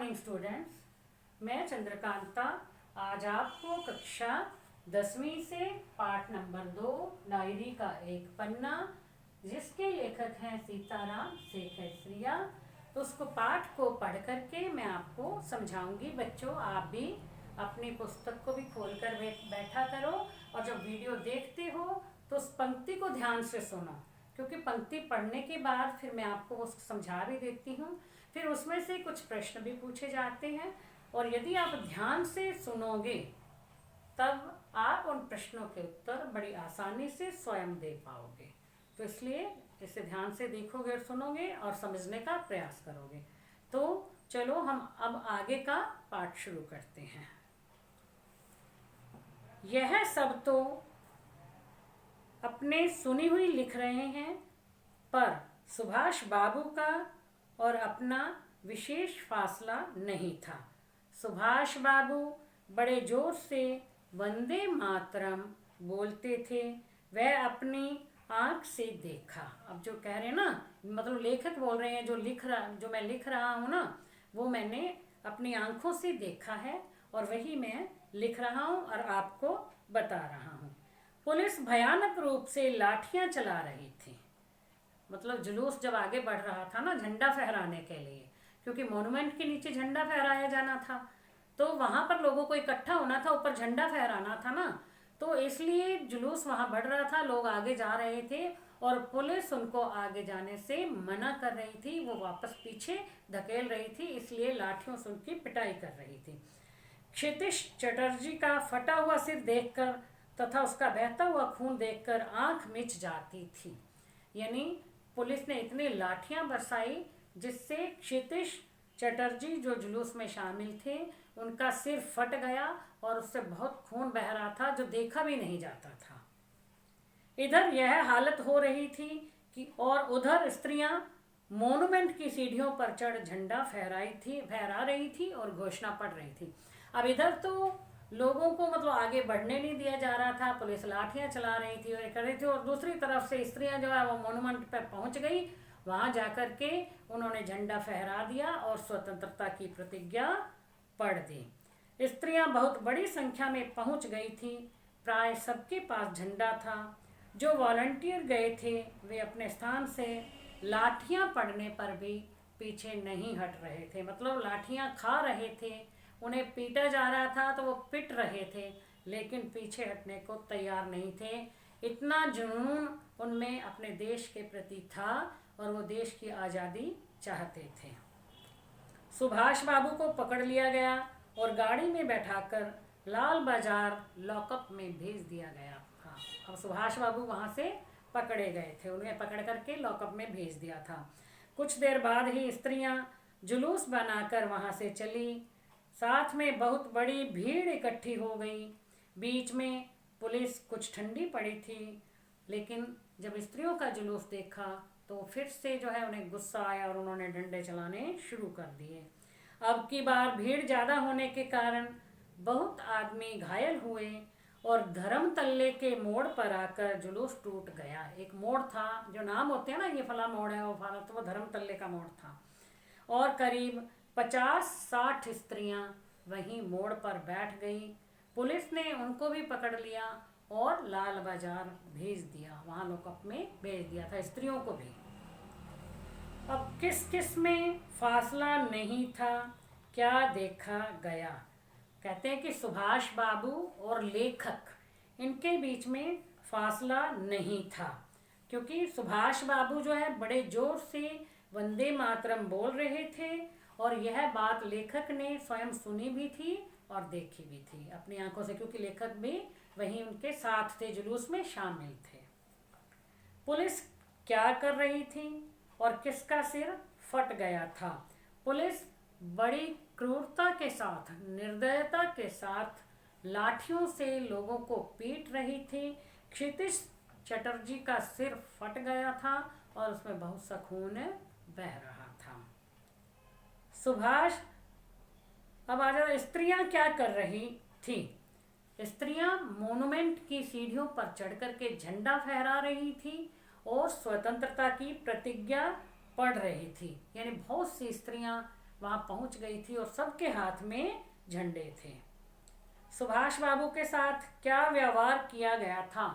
Morning students, मैं चंद्रकांता आज आपको कक्षा 10वीं से पाठ नंबर 2 डायरी का एक पन्ना जिसके लेखक हैं सीताराम शेखरिया, तो उसको पाठ को पढ़ करके मैं आपको समझाऊंगी। बच्चों, आप भी अपनी पुस्तक को भी खोल कर बैठा करो और जब वीडियो देखते हो तो उस पंक्ति को ध्यान से सुनो, क्योंकि पंक्ति पढ़ने के बाद फिर मैं आपको वो समझा भी देती हूँ। फिर उसमें से कुछ प्रश्न भी पूछे जाते हैं और यदि आप ध्यान से सुनोगे तब आप उन प्रश्नों के उत्तर बड़ी आसानी से स्वयं दे पाओगे। तो इसलिए इसे ध्यान से देखोगे और सुनोगे और समझने का प्रयास करोगे। तो चलो हम अब आगे का पाठ शुरू करते हैं। यह सब तो अपने सुनी हुई लिख रहे हैं, पर सुभाष बाबू का और अपना विशेष फासला नहीं था। सुभाष बाबू बड़े जोर से वंदे मातरम बोलते थे। वह अपनी आंख से देखा। अब जो कह रहे हैं ना, मतलब लेखक बोल रहे हैं, जो मैं लिख रहा हूँ ना, वो मैंने अपनी आंखों से देखा है और वही मैं लिख रहा हूँ और आपको बता रहा हूँ। पुलिस भयानक रूप से लाठियां चला रही थी। मतलब जुलूस जब आगे बढ़ रहा था ना, झंडा फहराने के लिए, क्योंकि मॉन्यूमेंट के नीचे झंडा फहराया जाना था, तो वहां पर लोगों को इकट्ठा होना था, ऊपर झंडा फहराना था ना, तो इसलिए जुलूस वहां बढ़ रहा था, लोग आगे जा रहे थे और पुलिस उनको आगे जाने से मना कर रही थी, वो वापस पीछे धकेल रही थी, इसलिए लाठियों से उनकी पिटाई कर रही थी। क्षितिश चटर्जी का फटा हुआ सिर देखकर तथा उसका बहता हुआ खून देखकर आंख मिच जाती थी। यानी पुलिस ने इतनी लाठियां बरसाई जिससे क्षितिश चटर्जी जो जुलूस में शामिल थे उनका सिर फट गया और उससे बहुत खून बह रहा था, जो देखा भी नहीं जाता था। इधर यह हालत हो रही थी कि और उधर स्त्रियां मॉन्यूमेंट की सीढ़ियों पर चढ़ झंडा फहरा रही थी और घोषणा पढ़ रही थी। अब इधर तो लोगों को मतलब आगे बढ़ने नहीं दिया जा रहा था, पुलिस लाठियां चला रही थी और कर रही थी, और दूसरी तरफ से स्त्रियां जो है वो मॉन्यूमेंट पर पहुंच गई। वहां जाकर के उन्होंने झंडा फहरा दिया और स्वतंत्रता की प्रतिज्ञा पढ़ दी। स्त्रियां बहुत बड़ी संख्या में पहुंच गई थी। प्राय सबके पास झंडा था। जो वॉलंटियर गए थे वे अपने स्थान से लाठियां पड़ने पर भी पीछे नहीं हट रहे थे। मतलब लाठियां खा रहे थे, उन्हें पीटा जा रहा था तो वो पिट रहे थे, लेकिन पीछे हटने को तैयार नहीं थे। इतना जुनून उनमें अपने देश के प्रति था और वो देश की आज़ादी चाहते थे। सुभाष बाबू को पकड़ लिया गया और गाड़ी में बैठाकर लाल बाजार लॉकअप में भेज दिया गया था। अब सुभाष बाबू वहाँ से पकड़े गए थे, उन्हें पकड़ करके लॉकअप में भेज दिया था। कुछ देर बाद ही स्त्रियां जुलूस बनाकर वहाँ से चली। साथ में बहुत बड़ी भीड़ इकट्ठी हो गई। बीच में पुलिस कुछ ठंडी पड़ी थी, लेकिन जब स्त्रियों का जुलूस देखा तो फिर से जो है उन्हें गुस्सा आया और उन्होंने डंडे चलाने शुरू कर दिए। अब की बार भीड़ ज़्यादा होने के कारण बहुत आदमी घायल हुए और धर्म तल्ले के मोड़ पर आकर जुलूस टूट गया। एक मोड़ था, जो नाम होते हैं ना, ये फला मोड़ है वो फला, तो वो धर्म तल्ले का मोड़ था और करीब 50-60 स्त्रियां वहीं मोड़ पर बैठ गई। पुलिस ने उनको भी पकड़ लिया और लाल बाजार भेज दिया, वहां लॉकअप में भेज दिया था स्त्रियों को भी। अब किस किस में फासला नहीं था, क्या देखा गया? कहते हैं कि सुभाष बाबू और लेखक, इनके बीच में फासला नहीं था, क्योंकि सुभाष बाबू जो है बड़े जोर से वंदे मातरम बोल रहे थे और यह बात लेखक ने स्वयं सुनी भी थी और देखी भी थी अपनी आंखों से, क्योंकि लेखक भी वहीं उनके साथ थे, जुलूस में शामिल थे। पुलिस क्या कर रही थी और किसका सिर फट गया था? पुलिस बड़ी क्रूरता के साथ, निर्दयता के साथ लाठियों से लोगों को पीट रही थी। क्षितिश चटर्जी का सिर फट गया था और उसमें बहुत सा खून बह रहा था। सुभाष, अब आ जाओ, स्त्रियां क्या कर रही थी? स्त्रियां मॉन्यूमेंट की सीढ़ियों पर चढ़ करके झंडा फहरा रही थी और स्वतंत्रता की प्रतिज्ञा पढ़ रही थी। यानी बहुत सी स्त्रियां वहाँ पहुँच गई थी और सबके हाथ में झंडे थे। सुभाष बाबू के साथ क्या व्यवहार किया गया था?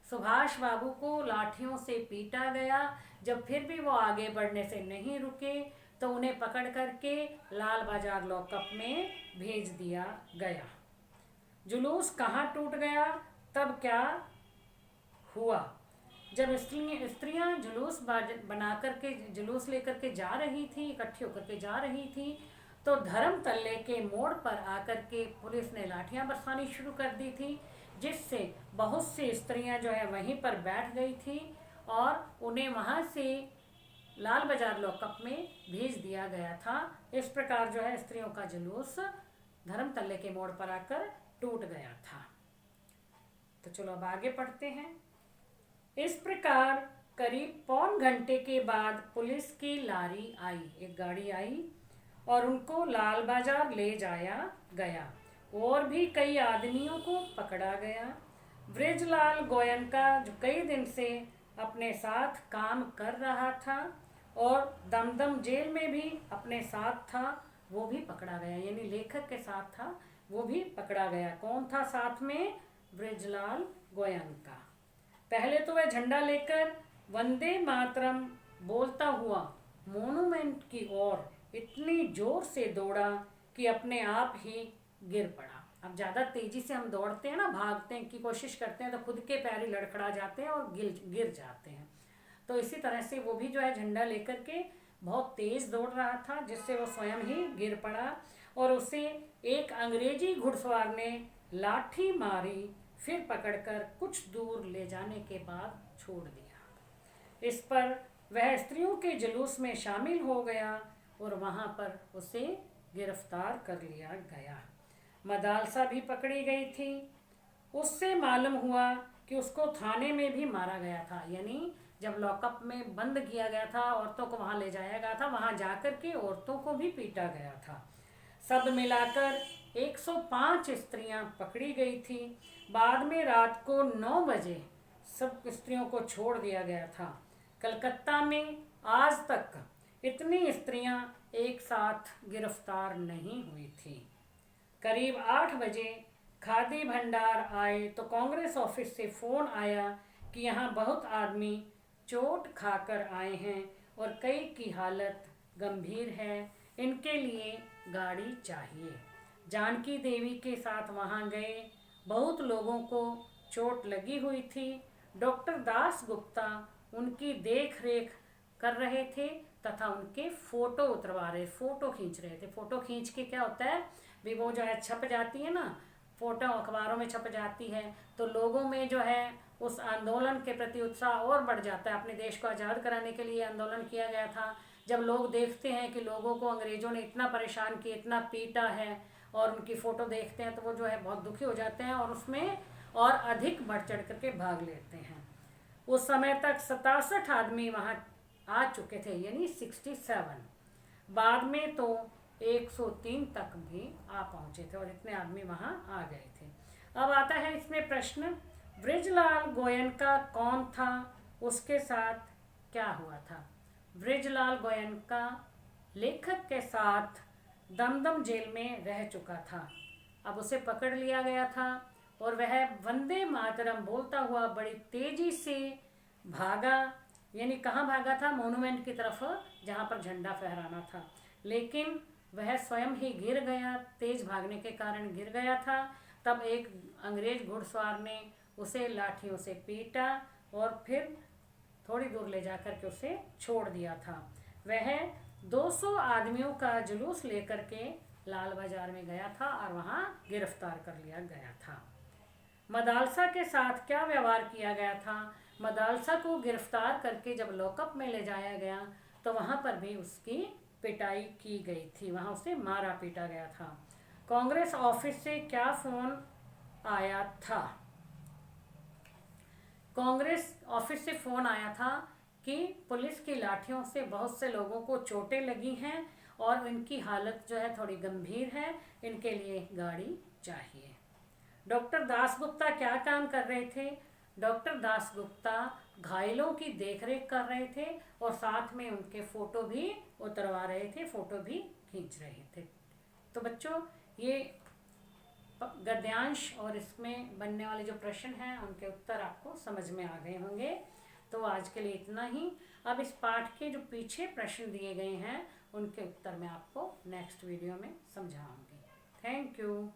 सुभाष बाबू को लाठियों से पीटा गया। जब फिर भी वो आगे बढ़ने से नहीं रुके तो उन्हें पकड़ करके लाल बाजार लॉकअप में भेज दिया गया। जुलूस कहाँ टूट गया, तब क्या हुआ? जब स्त्रियां जुलूस बना करके जुलूस लेकर के जा रही थी, इकट्ठी होकर के जा रही थी, तो धर्म तल्ले के मोड़ पर आकर के पुलिस ने लाठियां बरसानी शुरू कर दी थी, जिससे बहुत सी स्त्रियां जो है वहीं पर बैठ गई थी और उन्हें वहां से लाल बाजार लॉकअप में भेज दिया गया था। इस प्रकार जो है स्त्रियों का जुलूस धर्म तल्ले के मोड़ पर आकर टूट गया था। तो चलो अब आगे पढ़ते हैं। इस प्रकार करीब पौन घंटे के बाद पुलिस की लारी आई, एक गाड़ी आई और उनको लाल बाजार ले जाया गया। और भी कई आदमियों को पकड़ा गया। ब्रिजलाल गोयनका जो कई दिन से अपने साथ काम कर रहा था और दमदम जेल में भी अपने साथ था, वो भी पकड़ा गया। यानी लेखक के साथ था, वो भी पकड़ा गया। कौन था साथ में? ब्रिजलाल गोयनका। पहले तो वह झंडा लेकर वंदे मातरम बोलता हुआ मोनूमेंट की ओर इतनी जोर से दौड़ा कि अपने आप ही गिर पड़ा। अब ज़्यादा तेजी से हम दौड़ते हैं ना, भागते हैं की कोशिश करते हैं तो खुद के पैर ही लड़खड़ा जाते हैं और गिर जाते हैं। तो इसी तरह से वो भी जो है झंडा लेकर के बहुत तेज दौड़ रहा था, जिससे वो स्वयं ही गिर पड़ा और उसे एक अंग्रेजी घुड़सवार ने लाठी मारी, फिर पकड़कर कुछ दूर ले जाने के बाद छोड़ दिया। इस पर वह स्त्रियों के जुलूस में शामिल हो गया और वहां पर उसे गिरफ्तार कर लिया गया। मदालसा भी पकड़ी गई थी। उससे मालूम हुआ कि उसको थाने में भी मारा गया था। यानी जब लॉकअप में बंद किया गया था, औरतों को वहां ले जाया गया था, वहां जाकर के औरतों को भी पीटा गया था। सब मिलाकर 105 स्त्रियां पकड़ी गई थी। बाद में रात को 9 बजे सब स्त्रियों को छोड़ दिया गया था। कलकत्ता में आज तक इतनी स्त्रियां एक साथ गिरफ्तार नहीं हुई थी। करीब 8 बजे खादी भंडार आए तो कांग्रेस ऑफिस से फ़ोन आया कि यहाँ बहुत आदमी चोट खाकर आए हैं और कई की हालत गंभीर है, इनके लिए गाड़ी चाहिए। जानकी देवी के साथ वहाँ गए। बहुत लोगों को चोट लगी हुई थी। डॉक्टर दास गुप्ता उनकी देख रेख कर रहे थे तथा उनके फ़ोटो उतरवा रहे, फ़ोटो खींच रहे थे। फ़ोटो खींच के क्या होता है, भी वो जो है छप जाती है ना, फ़ोटो अखबारों में छप जाती है, तो लोगों में जो है उस आंदोलन के प्रति उत्साह और बढ़ जाता है। अपने देश को आज़ाद कराने के लिए आंदोलन किया गया था। जब लोग देखते हैं कि लोगों को अंग्रेज़ों ने इतना परेशान किया, इतना पीटा है, और उनकी फ़ोटो देखते हैं तो वो जो है बहुत दुखी हो जाते हैं और उसमें और अधिक बढ़ चढ़ करके भाग लेते हैं। उस समय तक 67 आदमी वहाँ आ चुके थे, यानी 67। बाद में तो 103 तक भी आ पहुँचे थे और इतने आदमी वहाँ आ गए थे। अब आता है इसमें प्रश्न, ब्रिजलाल गोयनका कौन था, उसके साथ क्या हुआ था? ब्रिजलाल गोयनका लेखक के साथ दमदम जेल में रह चुका था। अब उसे पकड़ लिया गया था और वह वंदे मातरम बोलता हुआ बड़ी तेजी से भागा। यानी कहाँ भागा था? मोनूमेंट की तरफ, जहाँ पर झंडा फहराना था। लेकिन वह स्वयं ही गिर गया, तेज भागने के कारण गिर गया था। तब एक अंग्रेज घुड़सवार ने उसे लाठियों से पीटा और फिर थोड़ी दूर ले जाकर के उसे छोड़ दिया था। वह 200 आदमियों का जुलूस लेकर के लाल बाजार में गया था और वहाँ गिरफ्तार कर लिया गया था। मदालसा के साथ क्या व्यवहार किया गया था? मदालसा को गिरफ्तार करके जब लॉकअप में ले जाया गया तो वहाँ पर भी उसकी पिटाई की गई थी, वहाँ उसे मारा पीटा गया था। कांग्रेस ऑफिस से क्या फ़ोन आया था? कांग्रेस ऑफिस से फ़ोन आया था कि पुलिस की लाठियों से बहुत से लोगों को चोटें लगी हैं और इनकी हालत जो है थोड़ी गंभीर है, इनके लिए गाड़ी चाहिए। डॉक्टर दास गुप्ता क्या काम कर रहे थे? डॉक्टर दास गुप्ता घायलों की देखरेख कर रहे थे और साथ में उनके फ़ोटो भी उतरवा रहे थे, फ़ोटो भी खींच रहे थे। तो बच्चों, ये गद्यांश और इसमें बनने वाले जो प्रश्न हैं उनके उत्तर आपको समझ में आ गए होंगे। तो आज के लिए इतना ही। अब इस पाठ के जो पीछे प्रश्न दिए गए हैं उनके उत्तर मैं आपको नेक्स्ट वीडियो में समझाऊंगी। Thank you.